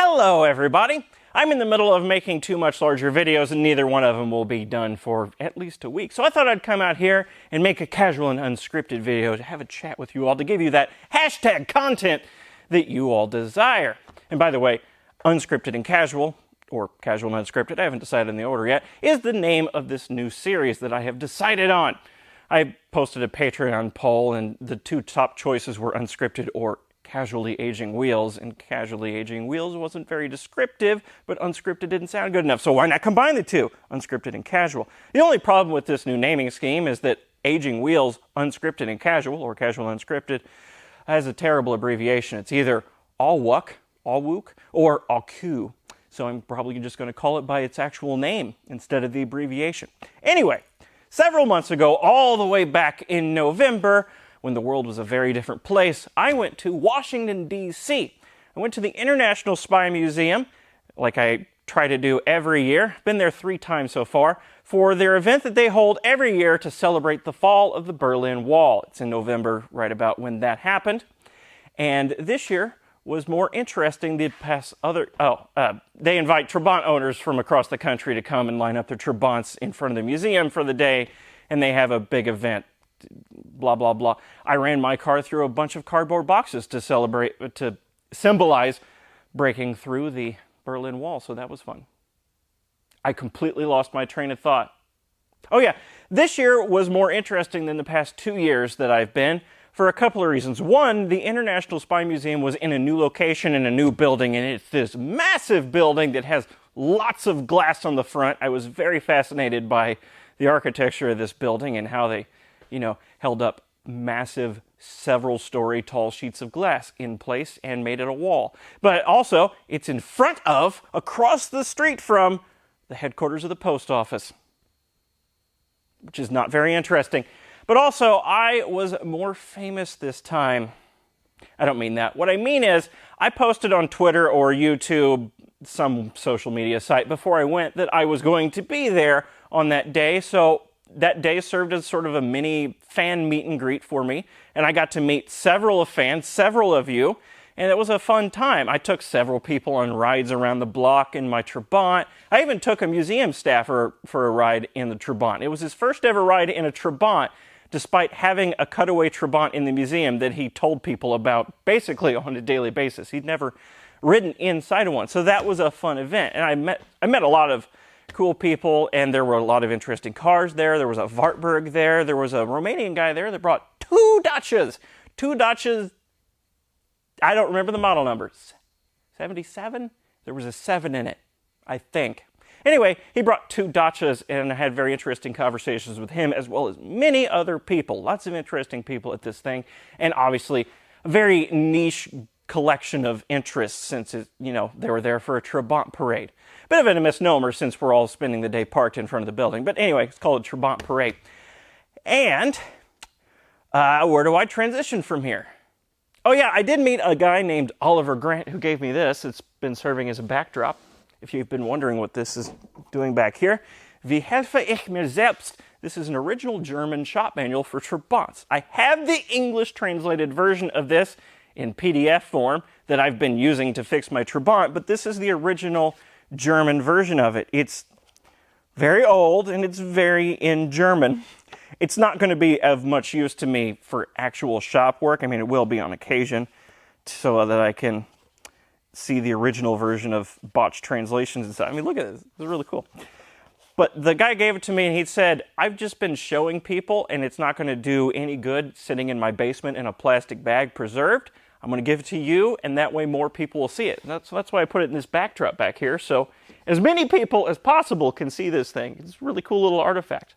Hello everybody! I'm in the middle of making two much larger videos and neither one of them will be done for at least a week. So I thought I'd come out here and make a casual and unscripted video to have a chat with you all, to give you that hashtag content that you all desire. And by the way, unscripted and casual, or casual and unscripted, I haven't decided in the order yet, is the name of this new series that I have decided on. I posted a Patreon poll and the two top choices were unscripted or casually aging wheels, and casually aging wheels wasn't very descriptive, but unscripted didn't sound good enough, so why not combine the two, unscripted and casual? The only problem with this new naming scheme is that aging wheels, unscripted and casual, or casual unscripted, has a terrible abbreviation. It's either all-wuck, all-wook, or all-Q. So I'm probably just going to call it by its actual name instead of the abbreviation. Anyway, several months ago, all the way back in November, when the world was a very different place, I went to Washington, D.C. I went to the International Spy Museum, like I try to do every year. Been there 3 times so far, for their event that they hold every year to celebrate the fall of the Berlin Wall. It's in November, right about when that happened. And this year was more interesting than past other... they invite Trabant owners from across the country to come and line up their Trabants in front of the museum for the day, and they have a big event. Blah, blah, blah. I ran my car through a bunch of cardboard boxes to symbolize breaking through the Berlin Wall, so that was fun. I completely lost my train of thought. Oh yeah, this year was more interesting than the past 2 years that I've been for a couple of reasons. One, the International Spy Museum was in a new location in a new building, and it's this massive building that has lots of glass on the front. I was very fascinated by the architecture of this building and how they held up massive, several-story tall sheets of glass in place and made it a wall. But also, it's in front of, across the street from, the headquarters of the post office, which is not very interesting. But also, I was more famous this time. I don't mean that. What I mean is, I posted on Twitter or YouTube, some social media site, before I went that I was going to be there on that day, so that day served as sort of a mini fan meet and greet for me, and I got to meet several fans, several of you, and it was a fun time. I took several people on rides around the block in my Trabant. I even took a museum staffer for a ride in the Trabant. It was his first ever ride in a Trabant, despite having a cutaway Trabant in the museum that he told people about basically on a daily basis. He'd never ridden inside of one, so that was a fun event, and I met a lot of cool people, and there were a lot of interesting cars there. There was a Wartburg there. There was a Romanian guy there that brought 2 Dacias. 2 Dacias, I don't remember the model numbers. 77? There was a 7 in it, I think. Anyway, he brought 2 Dacias, and I had very interesting conversations with him, as well as many other people. Lots of interesting people at this thing, and obviously a very niche collection of interests, since they were there for a Trabant parade. Bit of a misnomer since we're all spending the day parked in front of the building. But anyway, it's called a Trabant parade. And where do I transition from here? Oh yeah, I did meet a guy named Oliver Grant who gave me this. It's been serving as a backdrop. If you've been wondering what this is doing back here. Wie helfe ich mir selbst? This is an original German shop manual for Trabants. I have the English translated version of this in PDF form that I've been using to fix my Trabant, but this is the original German version of it. It's very old and it's very in German. It's not going to be of much use to me for actual shop work. I mean, it will be on occasion so that I can see the original version of botched translations and stuff. I mean, look at this. It's really cool. But the guy gave it to me and he said, I've just been showing people and it's not going to do any good sitting in my basement in a plastic bag preserved. I'm going to give it to you, and that way more people will see it. That's why I put it in this backdrop back here, so as many people as possible can see this thing. It's a really cool little artifact.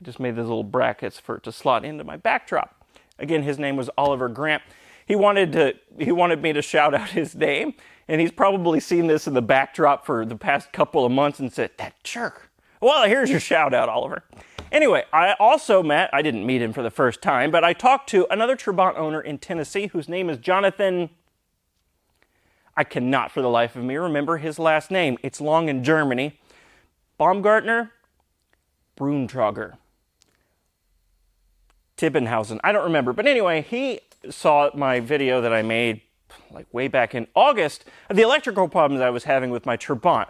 I just made these little brackets for it to slot into my backdrop. Again, his name was Oliver Grant. He wanted me to shout out his name, and he's probably seen this in the backdrop for the past couple of months and said, "That jerk." Well, here's your shout out, Oliver. Anyway, I didn't meet him for the first time, but I talked to another Trabant owner in Tennessee whose name is Jonathan. I cannot for the life of me remember his last name. It's long in Germany. Baumgartner? Bruntrager. Tibbenhausen. I don't remember. But anyway, he saw my video that I made like way back in August, of the electrical problems I was having with my Trabant.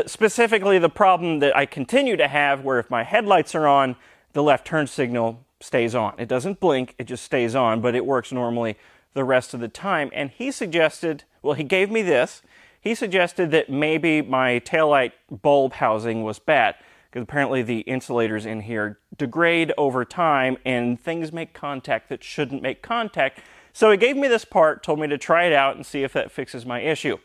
Specifically the problem that I continue to have where if my headlights are on, the left turn signal stays on. It doesn't blink, it just stays on, but it works normally the rest of the time. And he suggested, well, he gave me this. He suggested that maybe my taillight bulb housing was bad, because apparently the insulators in here degrade over time and things make contact that shouldn't make contact. So he gave me this part, told me to try it out and see if that fixes my issue.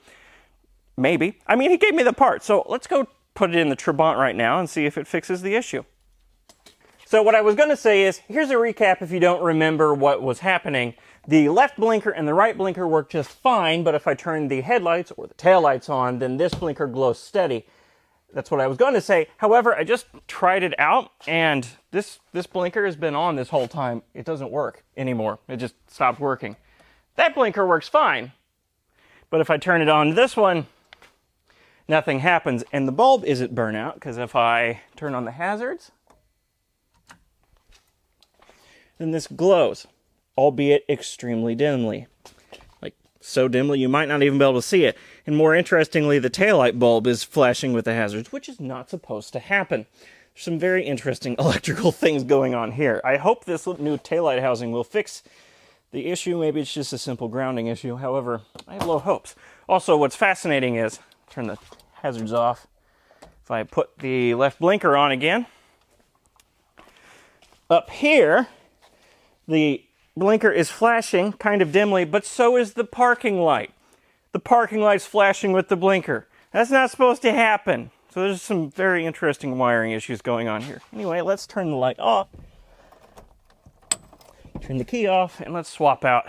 Maybe. I mean, he gave me the part, so let's go put it in the Trabant right now and see if it fixes the issue. So what I was going to say is, here's a recap if you don't remember what was happening. The left blinker and the right blinker work just fine, but if I turn the headlights or the taillights on, then this blinker glows steady. That's what I was going to say. However, I just tried it out, and this blinker has been on this whole time. It doesn't work anymore. It just stopped working. That blinker works fine, but if I turn it on this one, nothing happens, and the bulb isn't burnt out, because if I turn on the hazards, then this glows, albeit extremely dimly. Like, so dimly you might not even be able to see it. And more interestingly, the taillight bulb is flashing with the hazards, which is not supposed to happen. There's some very interesting electrical things going on here. I hope this new taillight housing will fix the issue. Maybe it's just a simple grounding issue. However, I have low hopes. Also, what's fascinating is, turn the hazards off. If I put the left blinker on again, up here, the blinker is flashing kind of dimly, but so is the parking light. The parking light's flashing with the blinker. That's not supposed to happen. So there's some very interesting wiring issues going on here. Anyway, let's turn the light off. Turn the key off, and let's swap out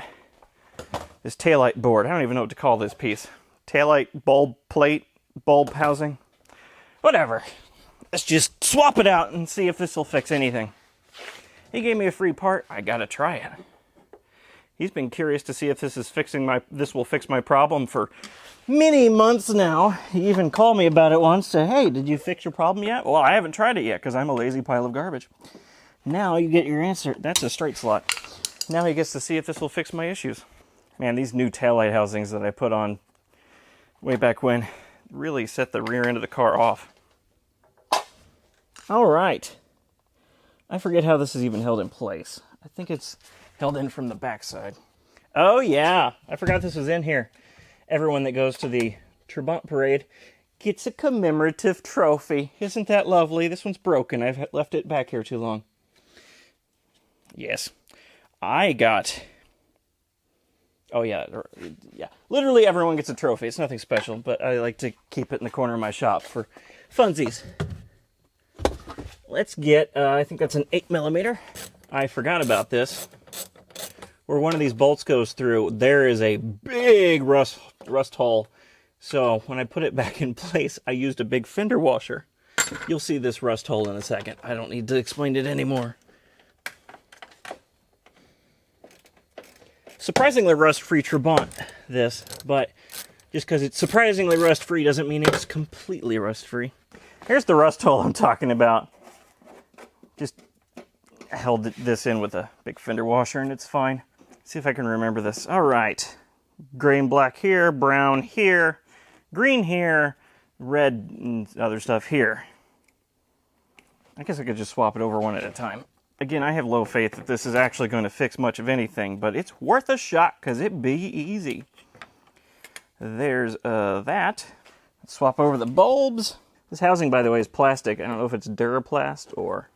this taillight board. I don't even know what to call this piece. Taillight bulb plate, bulb housing, whatever. Let's just swap it out and see if this will fix anything. He gave me a free part. I gotta try it. He's been curious to see if this will fix my problem for many months now. He even called me about it once. Said, "Hey, did you fix your problem yet?" Well, I haven't tried it yet because I'm a lazy pile of garbage. Now you get your answer. That's a straight slot. Now he gets to see if this will fix my issues. Man, these new taillight housings that I put on way back when really set the rear end of the car off. All right. I forget how this is even held in place. I think it's held in from the backside. Oh yeah, I forgot this was in here. Everyone that goes to the Trabant parade gets a commemorative trophy. Isn't that lovely? This one's broken. I've left it back here too long. Yes. I got... Oh yeah, yeah. Literally everyone gets a trophy. It's nothing special, but I like to keep it in the corner of my shop for funsies. Let's get, I think that's an 8mm. I forgot about this. Where one of these bolts goes through, there is a big rust hole. So when I put it back in place, I used a big fender washer. You'll see this rust hole in a second. I don't need to explain it anymore. Surprisingly rust-free Trabant, this, but just because it's surprisingly rust-free doesn't mean it's completely rust-free. Here's the rust hole I'm talking about. Just held this in with a big fender washer and it's fine. Let's see if I can remember this. All right. Gray and black here, brown here, green here, red and other stuff here. I guess I could just swap it over one at a time. Again, I have low faith that this is actually going to fix much of anything, but it's worth a shot because it'd be easy. There's that. Let's swap over the bulbs. This housing, by the way, is plastic. I don't know if it's Duraplast or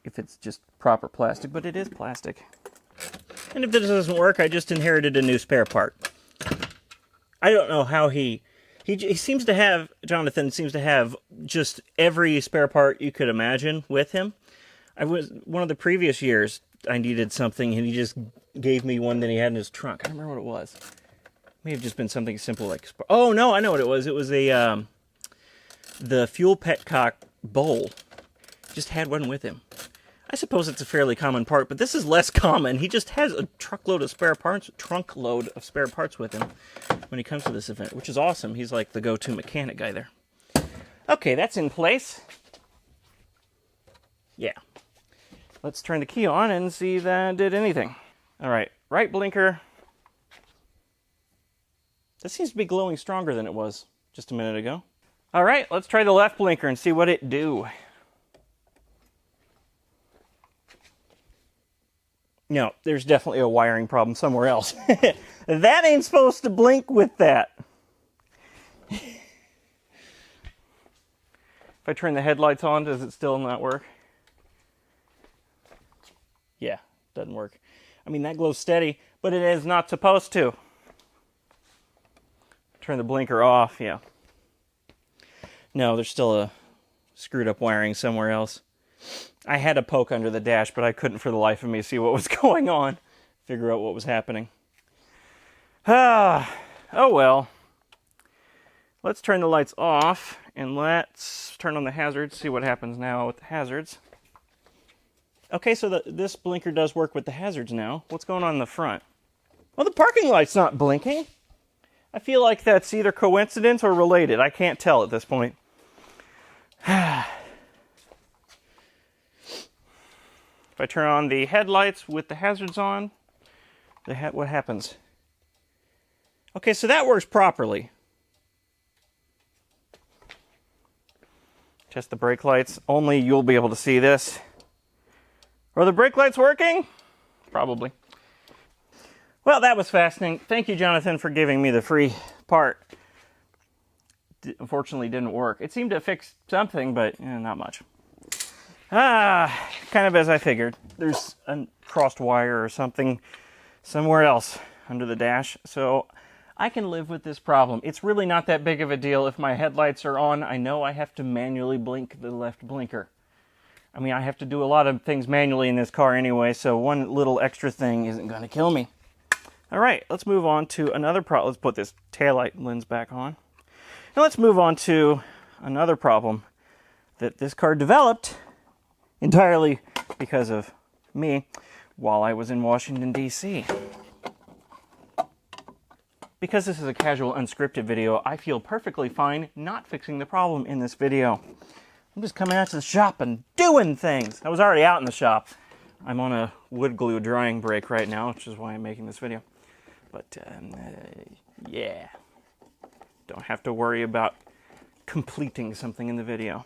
if it's just proper plastic, but it is plastic. And if this doesn't work, I just inherited a new spare part. I don't know how he seems to have, Jonathan seems to have just every spare part you could imagine with him. One of the previous years, I needed something, and he just gave me one that he had in his trunk. I don't remember what it was. May have just been something simple like... Oh, no, I know what it was. It was the fuel petcock bowl. Just had one with him. I suppose it's a fairly common part, but this is less common. He just has a trunk load of spare parts with him when he comes to this event, which is awesome. He's like the go-to mechanic guy there. Okay, that's in place. Yeah. Let's turn the key on and see if that did anything. All right, right blinker. This seems to be glowing stronger than it was just a minute ago. All right, let's try the left blinker and see what it do. No, there's definitely a wiring problem somewhere else. That ain't supposed to blink with that. If I turn the headlights on, does it still not work? Yeah, doesn't work. I mean, that glows steady, but it is not supposed to. Turn the blinker off, yeah. No, there's still a screwed up wiring somewhere else. I had a poke under the dash, but I couldn't for the life of me see what was going on. Figure out what was happening. Oh well. Let's turn the lights off, and let's turn on the hazards, see what happens now with the hazards. Okay, so this blinker does work with the hazards now. What's going on in the front? Well, the parking light's not blinking. I feel like that's either coincidence or related. I can't tell at this point. If I turn on the headlights with the hazards on, what happens? Okay, so that works properly. Test the brake lights. Only you'll be able to see this. Are the brake lights working? Probably. Well, that was fascinating. Thank you, Jonathan, for giving me the free part. Unfortunately, didn't work. It seemed to fix something, but not much. Kind of as I figured. There's a crossed wire or something somewhere else under the dash, so I can live with this problem. It's really not that big of a deal. If my headlights are on, I know I have to manually blink the left blinker. I mean, I have to do a lot of things manually in this car anyway, so one little extra thing isn't going to kill me. All right, let's move on to another problem. Let's put this taillight lens back on. Now let's move on to another problem that this car developed entirely because of me while I was in Washington, D.C. Because this is a casual, unscripted video, I feel perfectly fine not fixing the problem in this video. I'm just coming out to the shop and doing things. I was already out in the shop. I'm on a wood glue drying break right now, which is why I'm making this video. But, yeah. Don't have to worry about completing something in the video.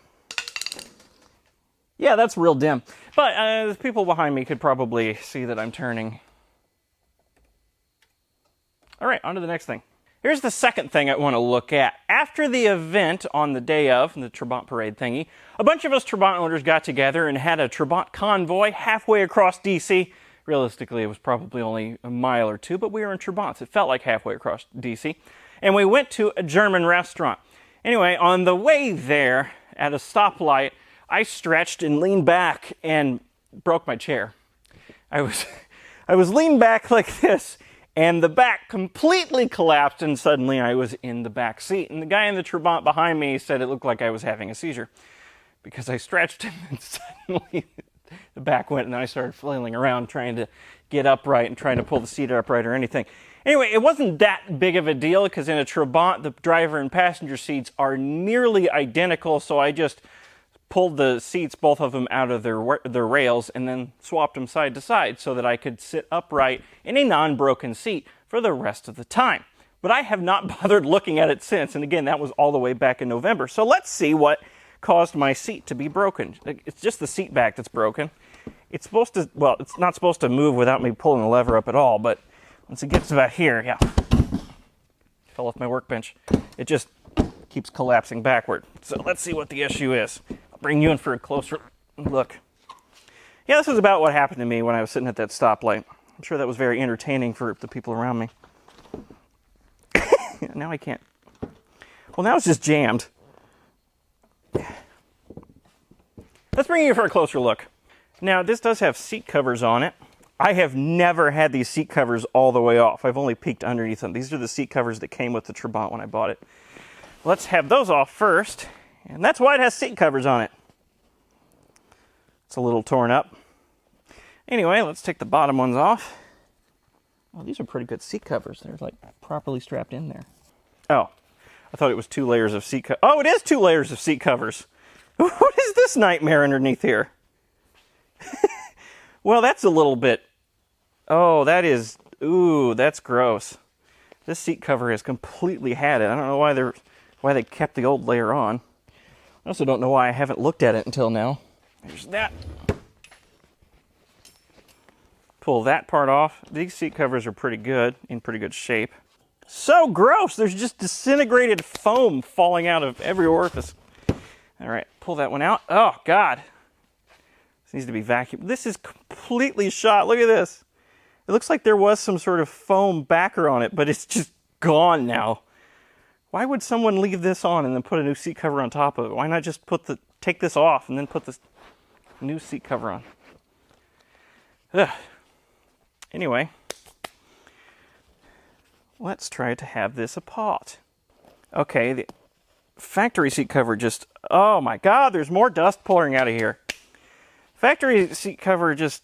Yeah, that's real dim. But the people behind me could probably see that I'm turning. All right, on to the next thing. Here's the second thing I want to look at. After the event on the day of, the Trabant parade thingy, a bunch of us Trabant owners got together and had a Trabant convoy halfway across D.C. Realistically, it was probably only a mile or two, but we were in Trabants. It felt like halfway across D.C. And we went to a German restaurant. Anyway, on the way there, at a stoplight, I stretched and leaned back and broke my chair. I was leaned back like this, and the back completely collapsed, and suddenly I was in the back seat. And the guy in the Trabant behind me said it looked like I was having a seizure because I stretched him, and suddenly the back went, and I started flailing around trying to get upright and trying to pull the seat upright or anything. Anyway, it wasn't that big of a deal because in a Trabant, the driver and passenger seats are nearly identical, so I just pulled the seats, both of them, out of their rails and then swapped them side to side so that I could sit upright in a non-broken seat for the rest of the time. But I have not bothered looking at it since, and again, that was all the way back in November. So let's see what caused my seat to be broken. It's just the seat back that's broken. It's supposed to, well, it's not supposed to move without me pulling the lever up at all, but once it gets about here, yeah, fell off my workbench. It just keeps collapsing backward. So let's see what the issue is. I'll bring you in for a closer look. Yeah, this is about what happened to me when I was sitting at that stoplight. I'm sure that was very entertaining for the people around me. Now I can't. Well, now it's just jammed. Let's bring you for a closer look. Now, this does have seat covers on it. I have never had these seat covers all the way off. I've only peeked underneath them. These are the seat covers that came with the Trabant when I bought it. Let's have those off first. And that's why it has seat covers on it. It's a little torn up. Anyway, let's take the bottom ones off. Oh, these are pretty good seat covers. They're like properly strapped in there. Oh, I thought it was 2 layers of seat covers. Oh, it is 2 layers of seat covers. What is this nightmare underneath here? Well, that's a little bit... Oh, that is... Ooh, that's gross. This seat cover has completely had it. I don't know why they kept the old layer on. I also don't know why I haven't looked at it until now. There's that. Pull that part off. These seat covers are pretty good, in pretty good shape. So gross! There's just disintegrated foam falling out of every orifice. All right, pull that one out. Oh, God. This needs to be vacuumed. This is completely shot. Look at this. It looks like there was some sort of foam backer on it, but it's just gone now. Why would someone leave this on and then put a new seat cover on top of it? Why not just take this off and then put this new seat cover on? Ugh. Anyway, let's try to have this apart. Okay, the factory seat cover just, oh my God, there's more dust pouring out of here. Factory seat cover just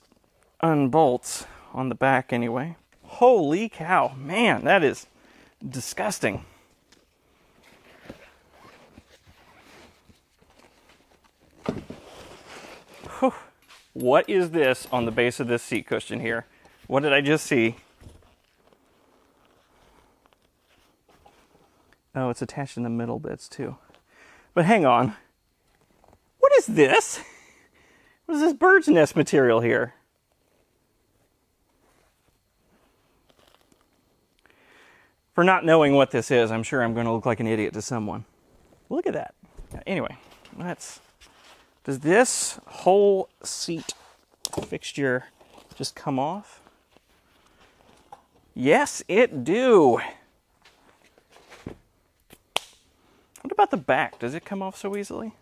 unbolts on the back anyway. Holy cow, man, that is disgusting. Whew. What is this on the base of this seat cushion here? What did I just see? Oh, it's attached in the middle bits too. But hang on. What is this? What is this bird's nest material here? For not knowing what this is, I'm sure I'm going to look like an idiot to someone. Look at that. Anyway, does this whole seat fixture just come off? Yes, it do. What about the back? Does it come off so easily?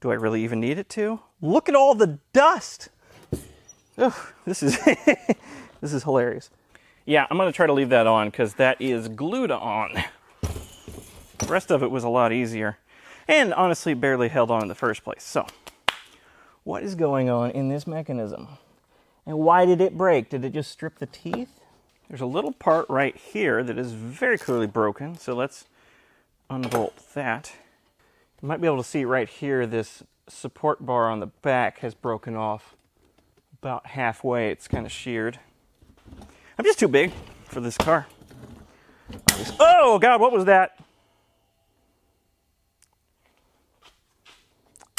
Do I really even need it to? Look at all the dust. Ugh, this is this is hilarious. Yeah, I'm going to try to leave that on because that is glued on. The rest of it was a lot easier. And honestly, barely held on in the first place. So, what is going on in this mechanism? And why did it break? Did it just strip the teeth? There's a little part right here that is very clearly broken. So let's unbolt that. You might be able to see right here, this support bar on the back has broken off about halfway. It's kind of sheared. I'm just too big for this car. Oh, God, what was that?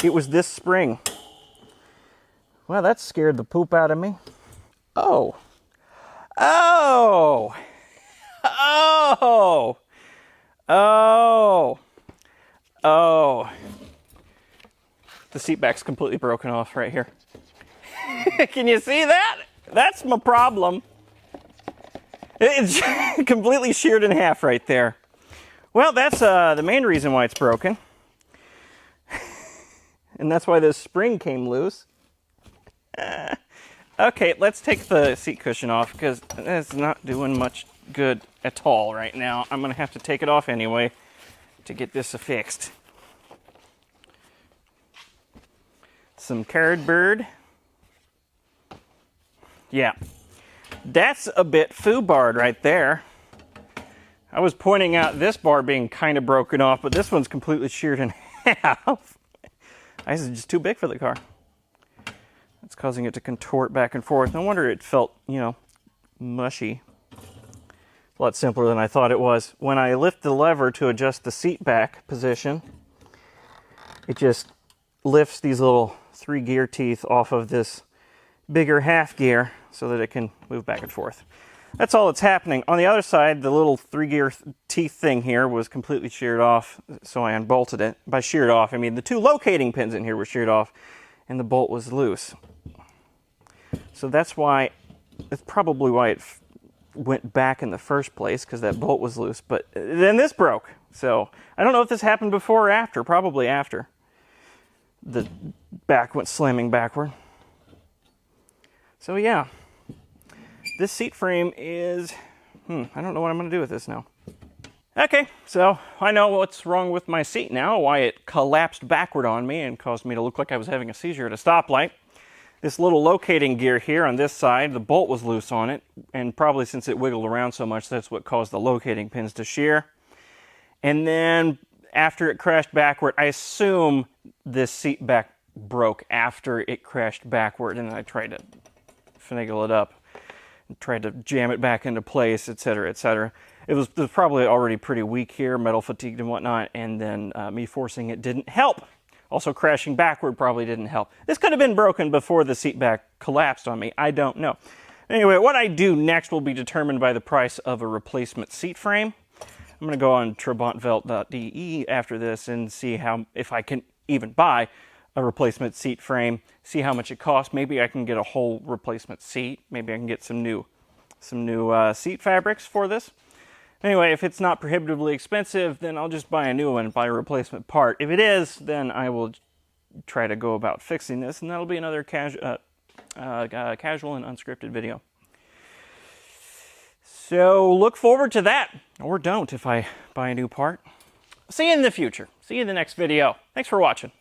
It was this spring. Well, that scared the poop out of me. Oh. Oh. Oh. Oh. Oh. The seat back's completely broken off right here. Can you see that? That's my problem. It's completely sheared in half right there. Well, that's the main reason why it's broken. And that's why this spring came loose. Okay, let's take the seat cushion off because it's not doing much good at all right now. I'm going to have to take it off anyway to get this fixed. Some cardboard. Yeah, that's a bit foobarred right there. I was pointing out this bar being kind of broken off, but this one's completely sheared in half. This is just too big for the car. It's causing it to contort back and forth. No wonder it felt, mushy. A lot simpler than I thought it was. When I lift the lever to adjust the seat back position, it just lifts these little 3-gear teeth off of this bigger half gear so that it can move back and forth. That's all that's happening. On the other side, the little 3-gear teeth thing here was completely sheared off, so I unbolted it. By sheared off, I mean the 2 locating pins in here were sheared off, and the bolt was loose. So that's probably why it went back in the first place, because that bolt was loose. But then this broke. So I don't know if this happened before or after. Probably after. The back went slamming backward. So yeah. This seat frame is, I don't know what I'm going to do with this now. Okay, so I know what's wrong with my seat now, why it collapsed backward on me and caused me to look like I was having a seizure at a stoplight. This little locating gear here on this side, the bolt was loose on it, and probably since it wiggled around so much, that's what caused the locating pins to shear. And then after it crashed backward, I assume this seat back broke after it crashed backward, and I tried to finagle it up. tried to jam it back into place, etc., etc. It was probably already pretty weak here, metal fatigued and whatnot, and then me forcing it didn't help. Also, crashing backward probably didn't help. This could have been broken before the seat back collapsed on me. I don't know. Anyway, what I do next will be determined by the price of a replacement seat frame. I'm going to go on trabantvelt.de after this and see if I can even buy a replacement seat frame, see how much it costs. Maybe I can get a whole replacement seat. Maybe I can get some new seat fabrics for this. Anyway, if it's not prohibitively expensive, then I'll just buy a new one, buy a replacement part. If it is, then I will try to go about fixing this, and that'll be another casual and unscripted video. So look forward to that, or don't if I buy a new part. See you in the future. See you in the next video. Thanks for watching.